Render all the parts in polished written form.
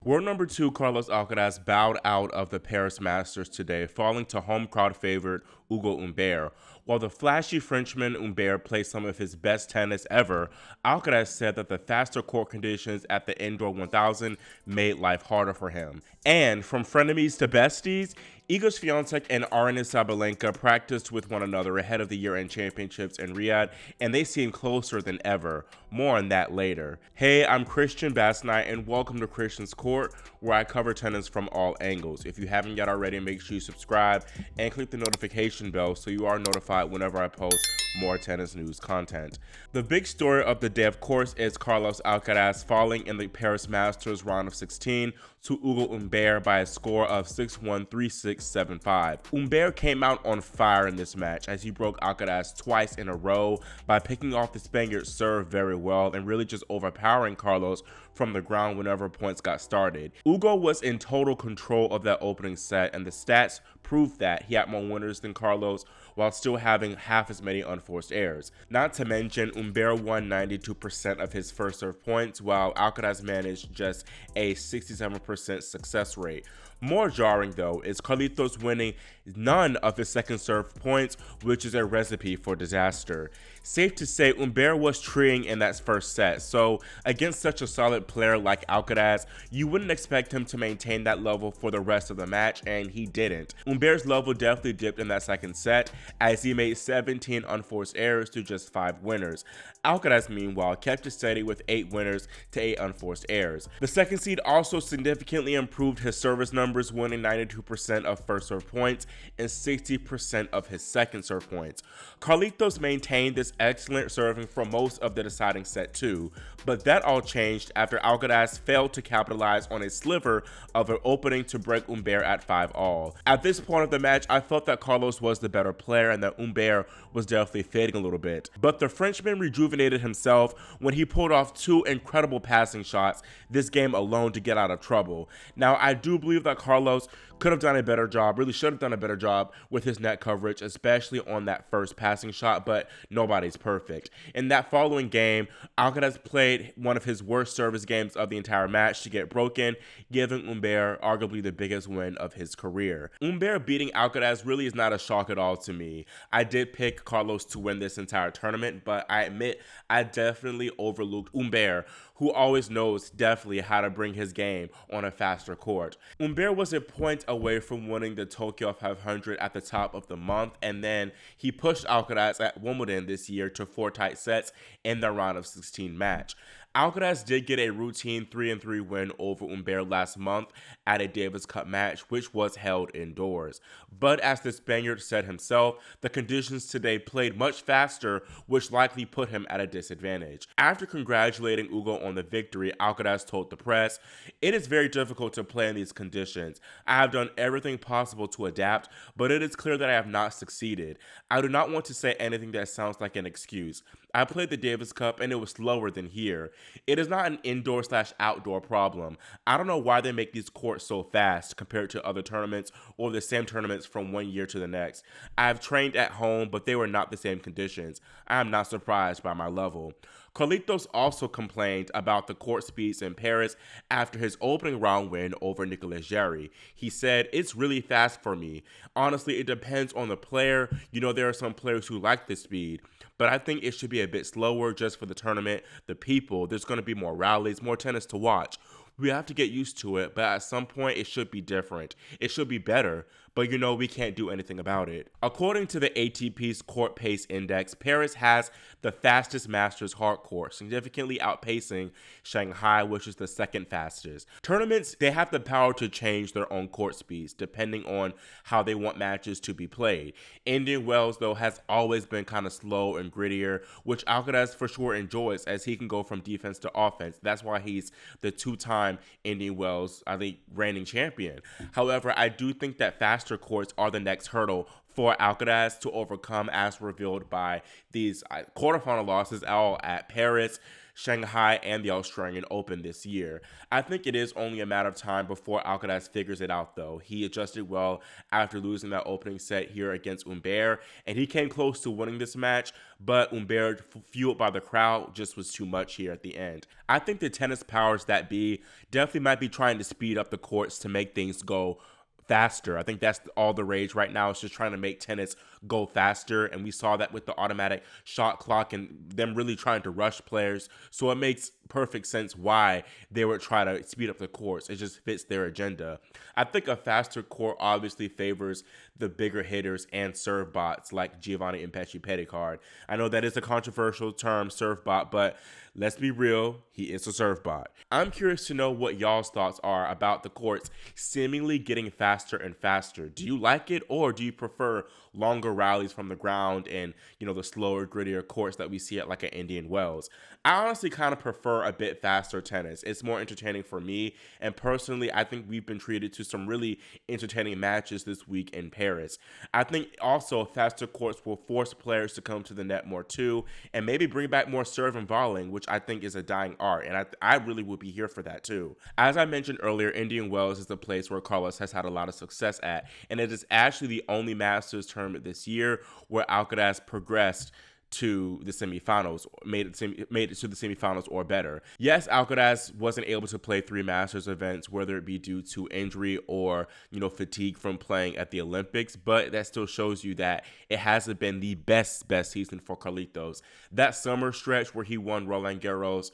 World number 2 Carlos Alcaraz bowed out of the Paris Masters today, falling to home crowd favorite Ugo Humbert. While the flashy Frenchman Humbert played some of his best tennis ever, Alcaraz said that the faster court conditions at the Indoor 1000 made life harder for him. And from frenemies to besties, Iga Swiatek and Aryna Sabalenka practiced with one another ahead of the year-end championships in Riyadh, and they seem closer than ever. More on that later. Hey, I'm Christian Basnight, and welcome to Christian's Court, where I cover tennis from all angles. If you haven't yet already, make sure you subscribe and click the notification bell so you are notified whenever I post more tennis news content. The big story of the day, of course, is Carlos Alcaraz falling in the Paris Masters round of 16 to Ugo Humbert by a score of 6-1, 3-6, 7-5. Humbert came out on fire in this match as he broke Alcaraz twice in a row by picking off the Spaniard's serve very well and really just overpowering Carlos from the ground whenever points got started. Ugo was in total control of that opening set, and the stats proved that he had more winners than Carlos while still having half as many unforced errors. Not to mention, Humbert won 92% of his first serve points, while Alcaraz managed just a 67% success rate. More jarring, though, is Carlitos winning none of his second serve points, which is a recipe for disaster. Safe to say, Humbert was treeing in that first set, so against such a solid player like Alcaraz, you wouldn't expect him to maintain that level for the rest of the match, and he didn't. Humbert's level definitely dipped in that second set, as he made 17 unforced errors to just 5 winners. Alcaraz, meanwhile, kept it steady with 8 winners to 8 unforced errors. The second seed also significantly improved his service numbers, winning 92% of first serve points and 60% of his second serve points. Carlitos maintained this excellent serving for most of the deciding set too, but that all changed after Alcaraz failed to capitalize on a sliver of an opening to break Humbert at 5-all. At this point of the match, I felt that Carlos was the better player and that Humbert was definitely fading a little bit, but the Frenchman rejuvenated himself when he pulled off 2 incredible passing shots this game alone to get out of trouble. Now, I do believe that Carlos could have done a better job, really should have done a better job with his net coverage, especially on that first passing shot, but nobody's perfect. In that following game, Alcaraz played one of his worst service games of the entire match to get broken, giving Humbert arguably the biggest win of his career. Humbert beating Alcaraz really is not a shock at all to me. I did pick Carlos to win this entire tournament, but I admit I definitely overlooked Humbert, who always knows definitely how to bring his game on a faster court. Humbert was a point away from winning the Tokyo 500 at the top of the month, and then he pushed Alcaraz at Wimbledon this year to 4 tight sets in the round of 16 match. Alcaraz did get a routine 3-3 win over Humbert last month at a Davis Cup match, which was held indoors. But as the Spaniard said himself, the conditions today played much faster, which likely put him at a disadvantage. After congratulating Ugo on the victory, Alcaraz told the press, "It is very difficult to play in these conditions. I have done everything possible to adapt, but it is clear that I have not succeeded. I do not want to say anything that sounds like an excuse. I played the Davis Cup and it was slower than here. It is not an indoor/outdoor problem. I don't know why they make these courts so fast compared to other tournaments or the same tournaments from one year to the next. I have trained at home, but they were not the same conditions. I am not surprised by my level." Carlitos also complained about the court speeds in Paris after his opening round win over Nicolas Jarry. He said, "It's really fast for me. Honestly, it depends on the player. You know, there are some players who like the speed, but I think it should be a bit slower just for the tournament, the people. There's going to be more rallies, more tennis to watch. We have to get used to it, but at some point it should be different. It should be better, but we can't do anything about it." According to the ATP's Court Pace Index, Paris has the fastest Masters hard court, significantly outpacing Shanghai, which is the second fastest. Tournaments, they have the power to change their own court speeds, depending on how they want matches to be played. Indian Wells, though, has always been kind of slow and grittier, which Alcaraz for sure enjoys, as he can go from defense to offense. That's why he's the 2-time Indian Wells, I think, reigning champion. However, I do think that faster courts are the next hurdle for Alcaraz to overcome, as revealed by these quarterfinal losses all at Paris, Shanghai, and the Australian Open this year. I think it is only a matter of time before Alcaraz figures it out, though. He adjusted well after losing that opening set here against Humbert, and he came close to winning this match, but Humbert, fueled by the crowd, just was too much here at the end. I think the tennis powers that be definitely might be trying to speed up the courts to make things go faster. I think that's all the rage right now. It's just trying to make tennis go faster. And we saw that with the automatic shot clock and them really trying to rush players. So it makes perfect sense why they would try to speed up the courts. It just fits their agenda. I think a faster court obviously favors the bigger hitters and serve bots like Giovanni Impeci Pedicard. I know that is a controversial term, serve bot, but let's be real, he is a serve bot. I'm curious to know what y'all's thoughts are about the courts seemingly getting faster and faster. Do you like it, or do you prefer longer rallies from the ground and, the slower, grittier courts that we see at like an Indian Wells? I honestly kind of prefer a bit faster tennis. It's more entertaining for me, and personally, I think we've been treated to some really entertaining matches this week in Paris. I think also faster courts will force players to come to the net more too, and maybe bring back more serve and volleying, which I think is a dying art, and I really would be here for that too. As I mentioned earlier, Indian Wells is the place where Carlos has had a lot of success at, and it is actually the only Masters tournament this year where Alcaraz progressed to the semifinals, made it to the semifinals or better. Yes, Alcaraz wasn't able to play 3 Masters events, whether it be due to injury or, fatigue from playing at the Olympics, but that still shows you that it hasn't been the best season for Carlitos. That summer stretch where he won Roland Garros,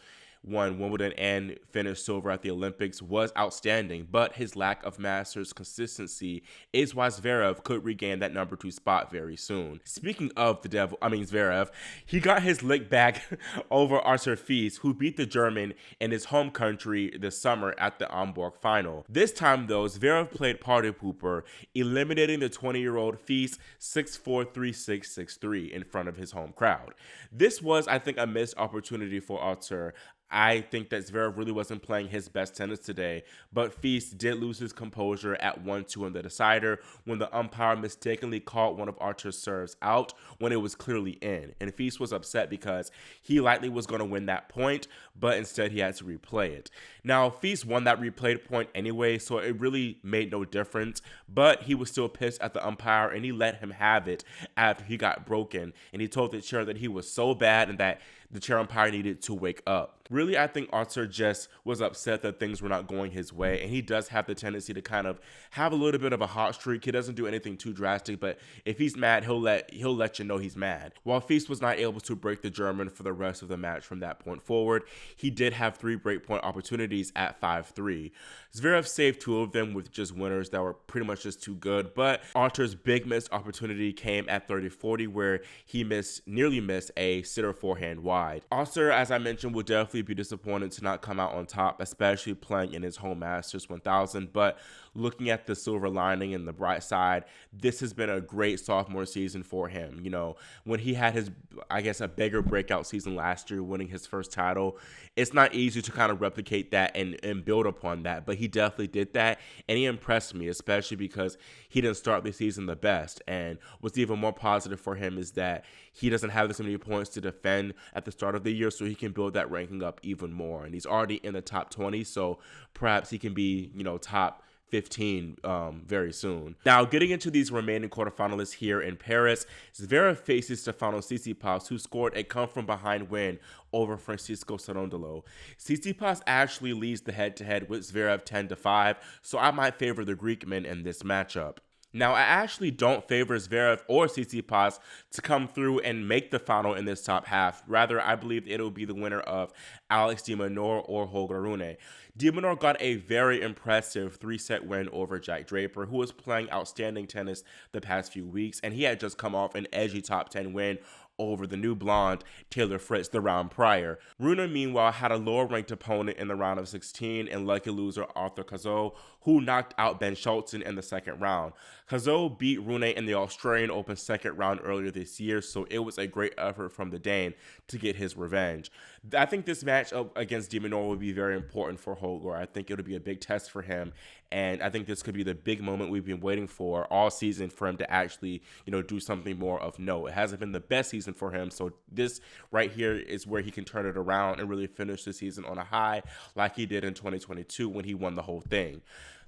won Wimbledon, and finished silver at the Olympics was outstanding, but his lack of Masters consistency is why Zverev could regain that number 2 spot very soon. Speaking of Zverev, he got his lick back over Arthur Fils, who beat the German in his home country this summer at the Hamburg final. This time though, Zverev played party pooper, eliminating the 20-year-old Fils 6-4, 3-6, 6-3 in front of his home crowd. This was, I think, a missed opportunity for Arthur. I think that Zverev really wasn't playing his best tennis today, but Fils did lose his composure at 1-2 in the decider when the umpire mistakenly called one of Arthur's serves out when it was clearly in. And Fils was upset because he likely was going to win that point, but instead he had to replay it. Now, Fils won that replayed point anyway, so it really made no difference, but he was still pissed at the umpire and he let him have it after he got broken. And he told the chair that he was so bad and that the chair umpire needed to wake up. Really, I think Arthur just was upset that things were not going his way, and he does have the tendency to kind of have a little bit of a hot streak. He doesn't do anything too drastic, but if he's mad, he'll let you know he's mad. While Fils was not able to break the German for the rest of the match from that point forward, he did have 3 breakpoint opportunities at 5-3. Zverev saved 2 of them with just winners that were pretty much just too good, but Arthur's big missed opportunity came at 30-40 where he nearly missed a sitter forehand wide. Arthur, as I mentioned, will definitely be disappointed to not come out on top, especially playing in his home Masters 1000, but looking at the silver lining and the bright side, this has been a great sophomore season for him. When he had his, a bigger breakout season last year, winning his first title, it's not easy to kind of replicate that and build upon that, but he definitely did that, and he impressed me, especially because he didn't start the season the best. And what's even more positive for him is that he doesn't have this many points to defend at the start of the year, so he can build that ranking up even more. And he's already in the top 20, so perhaps he can be, top 15 very soon. Now, getting into these remaining quarterfinalists here in Paris, Zverev faces Stefanos Tsitsipas, who scored a come-from-behind win over Francisco Cerundolo. Tsitsipas actually leads the head-to-head with Zverev 10-5, so I might favor the Greekman in this matchup. Now, I actually don't favor Zverev or Tsitsipas to come through and make the final in this top half. Rather, I believe it'll be the winner of Alex de Minaur or Holger Rune. De Minaur got a very impressive 3-set win over Jack Draper, who was playing outstanding tennis the past few weeks, and he had just come off an edgy top 10 win over the new blonde Taylor Fritz the round prior. Rune, meanwhile, had a lower-ranked opponent in the round of 16 and lucky loser Arthur Cazaux, who knocked out Ben Shelton in the second round. Cazaux beat Rune in the Australian Open second round earlier this year, so it was a great effort from the Dane to get his revenge. I think this match against de Minaur will be very important for Holger. I think it'll be a big test for him, and I think this could be the big moment we've been waiting for all season for him to actually, do something more of note. It hasn't been the best season for him, so this right here is where he can turn it around and really finish the season on a high like he did in 2022 when he won the whole thing.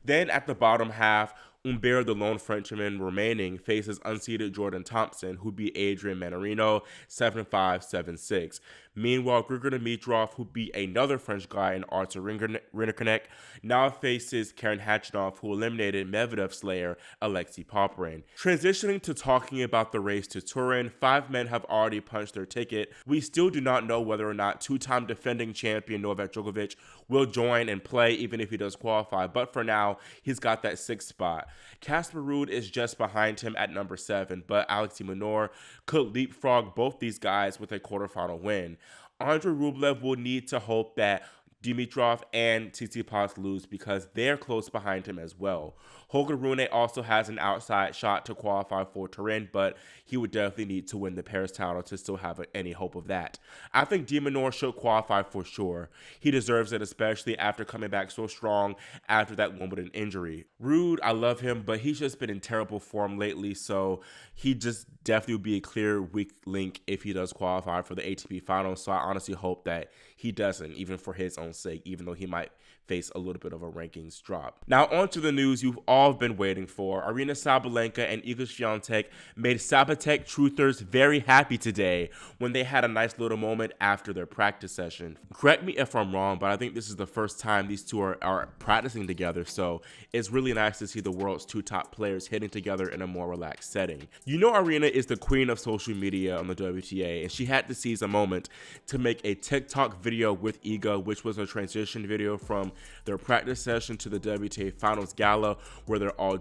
Then at the bottom half, Humbert, the lone Frenchman remaining, faces unseeded Jordan Thompson, who beat Adrian Manarino 7-5, 7-6. Meanwhile, Grigor Dimitrov, who beat another French guy in Artur Rinderknecht, now faces Karen Khachanov, who eliminated Medvedev slayer Alexei Popyrin. Transitioning to talking about the race to Turin, 5 men have already punched their ticket. We still do not know whether or not two-time defending champion Novak Djokovic will join and play, even if he does qualify, but for now, he's got that 6th spot. Casper Ruud is just behind him at number 7, but Alexei de Minaur could leapfrog both these guys with a quarterfinal win. Andrei Rublev will need to hope that Dimitrov and Tsitsipas lose because they're close behind him as well. Holger Rune also has an outside shot to qualify for Turin, but he would definitely need to win the Paris title to still have any hope of that. I think de Minaur should qualify for sure. He deserves it, especially after coming back so strong after that Wimbledon injury. Ruud, I love him, but he's just been in terrible form lately, so he just definitely would be a clear weak link if he does qualify for the ATP Finals, so I honestly hope that he doesn't, even for his own sake, even though he might face a little bit of a rankings drop. Now on to the news you've all been waiting for. Aryna Sabalenka and Iga Swiatek made Sabatek truthers very happy today when they had a nice little moment after their practice session. Correct me if I'm wrong, but I think this is the first time these two are practicing together, so it's really nice to see the world's 2 top players hitting together in a more relaxed setting. Aryna is the queen of social media on the WTA, and she had to seize a moment to make a TikTok video with Iga, which was a transition video from their practice session to the WTA Finals Gala, where they're all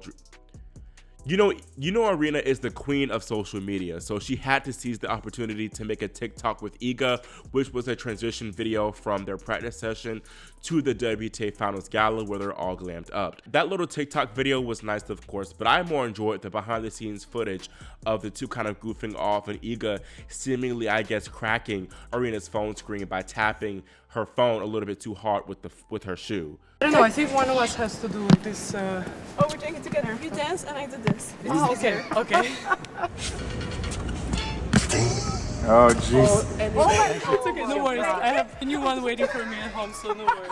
Aryna is the queen of social media, so she had to seize the opportunity to make a TikTok with Iga, which was a transition video from their practice session to the WTA Finals Gala, where they're all glammed up. That little TikTok video was nice, of course, but I more enjoyed the behind-the-scenes footage of the two kind of goofing off and Iga seemingly, I guess, cracking Aryna's phone screen by tapping her phone a little bit too hard with her shoe. I don't know, I think one of us has to do this. Oh, we're doing it together. You dance and I do this. Okay. Oh, jeez. It's okay, no worries. I have a new one waiting for me at home, so no worries.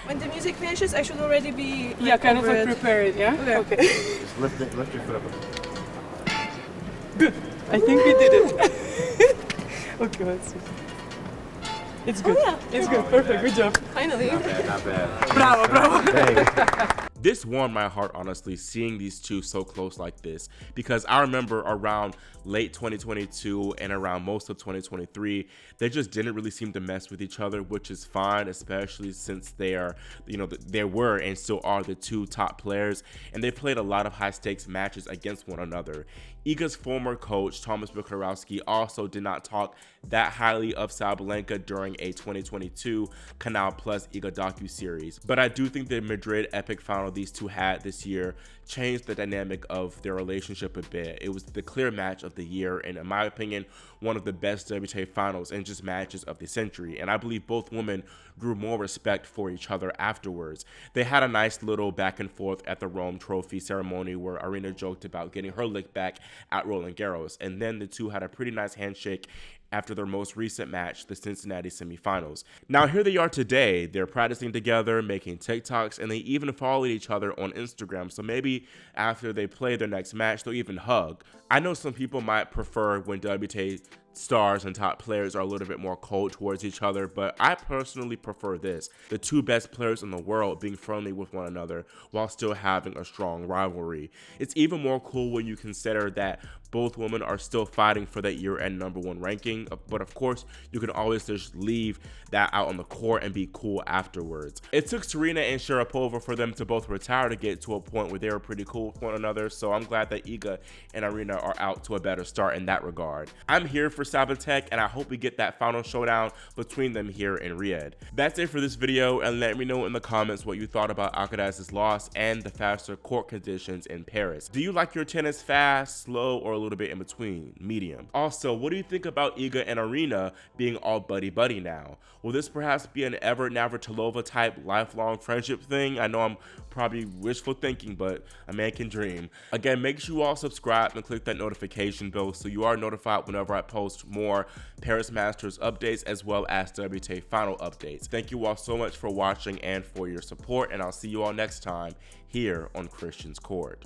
When the music finishes, I should already be kind of like prepared, yeah? Okay. Just lift your foot up. Good. I think we did it. Okay, let's see. It's good. Oh, yeah. It's good. Perfect. Good job. Finally. Not bad. Bravo. Hey. This warmed my heart, honestly, seeing these two so close like this, because I remember around late 2022 and around most of 2023, they just didn't really seem to mess with each other, which is fine, especially since they are, they were and still are the 2 top players, and they played a lot of high stakes matches against one another. Iga's former coach, Thomas Bukarowski, also did not talk that highly of Sabalenka during a 2022 Canal Plus Iga docuseries, but I do think the Madrid epic final these two had this year changed the dynamic of their relationship a bit. It was the clear match of the year, and in my opinion, one of the best WTA finals and just matches of the century, and I believe both women grew more respect for each other afterwards. They had a nice little back and forth at the Rome Trophy ceremony where Aryna joked about getting her lick back at Roland Garros, and then the two had a pretty nice handshake after their most recent match, the Cincinnati semifinals. Now here they are today. They're practicing together, making TikToks, and they even followed each other on Instagram, so maybe after they play their next match, they'll even hug. I know some people might prefer when WTA stars and top players are a little bit more cold towards each other, but I personally prefer this. The 2 best players in the world being friendly with one another while still having a strong rivalry. It's even more cool when you consider that both women are still fighting for that year-end #1 ranking, but of course, you can always just leave that out on the court and be cool afterwards. It took Serena and Sharapova for them to both retire to get to a point where they were pretty cool with one another, so I'm glad that Iga and Aryna are out to a better start in that regard. I'm here for Sabalenka, and I hope we get that final showdown between them here in Riyadh. That's it for this video, and let me know in the comments what you thought about Alcaraz's loss and the faster court conditions in Paris. Do you like your tennis fast, slow, or a little bit in between, medium? Also, what do you think about Iga and Aryna being all buddy-buddy now? Will this perhaps be an ever-Navratilova type lifelong friendship thing? I know I'm probably wishful thinking, but a man can dream. Again, make sure you all subscribe and click that notification bell so you are notified whenever I post more Paris Masters updates as well as WTA Final updates. Thank you all so much for watching and for your support, and I'll see you all next time here on Christian's Court.